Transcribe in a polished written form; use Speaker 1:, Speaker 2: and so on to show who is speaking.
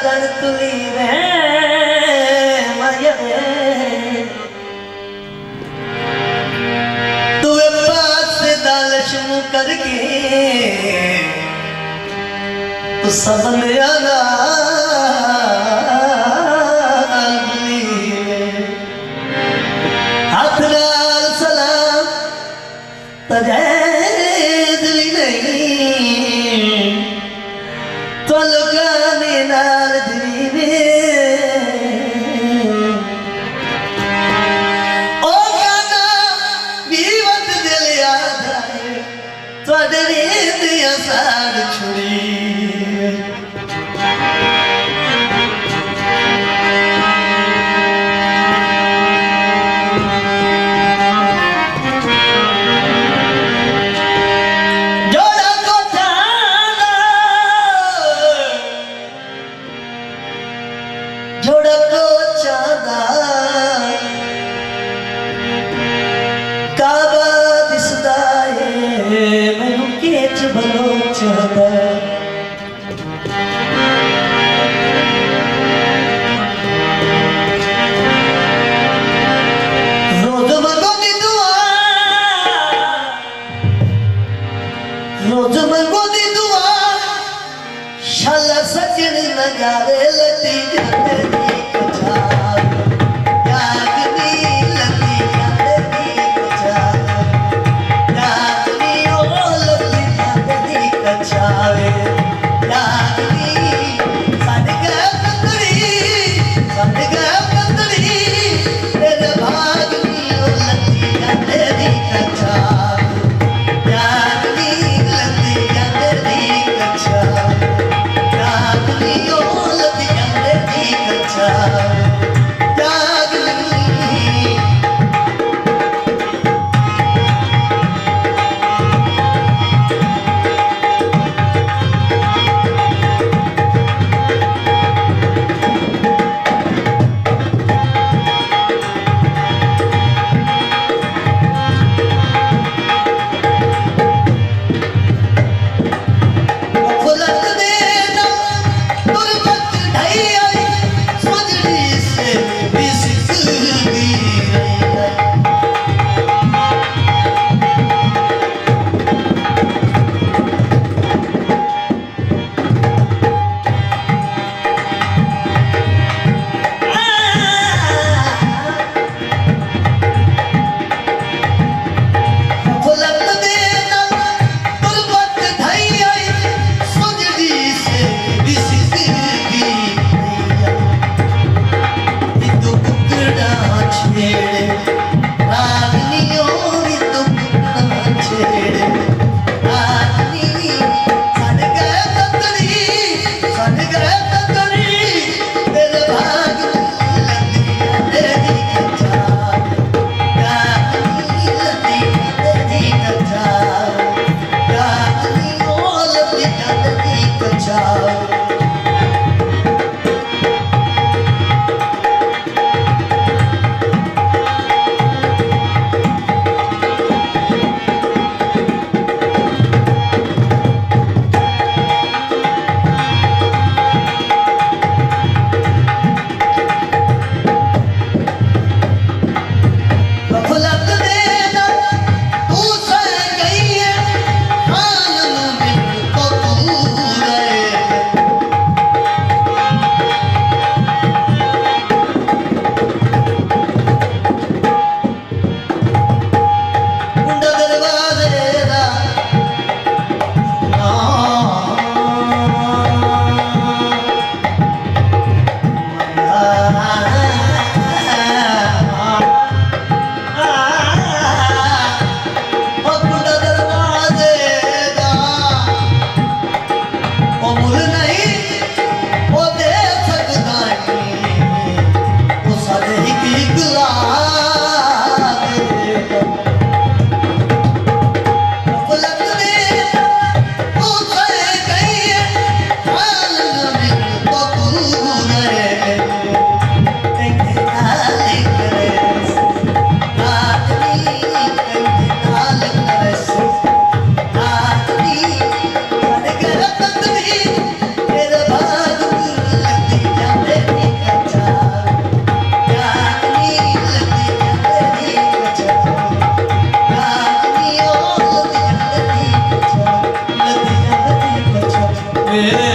Speaker 1: गण तुली वे माया तुवे पास दालश मु करके तो सबन आना हाथ नाल सलाम तजैद भी नहीं तो लुगाने नाल दीवे ओ गाना बीवत दिल याद आए तुहाडे नींद साड़ छुड़ी रोज मंगो दी दुआ शाला सजन नगारे लती जाते दी कचार यागनी लती जाते दी कचार यागनी ओ लती जाते दी कचार यागनी सदगा पंदड़ी तेरे भागनी ओ लती जाते दी कचार
Speaker 2: रे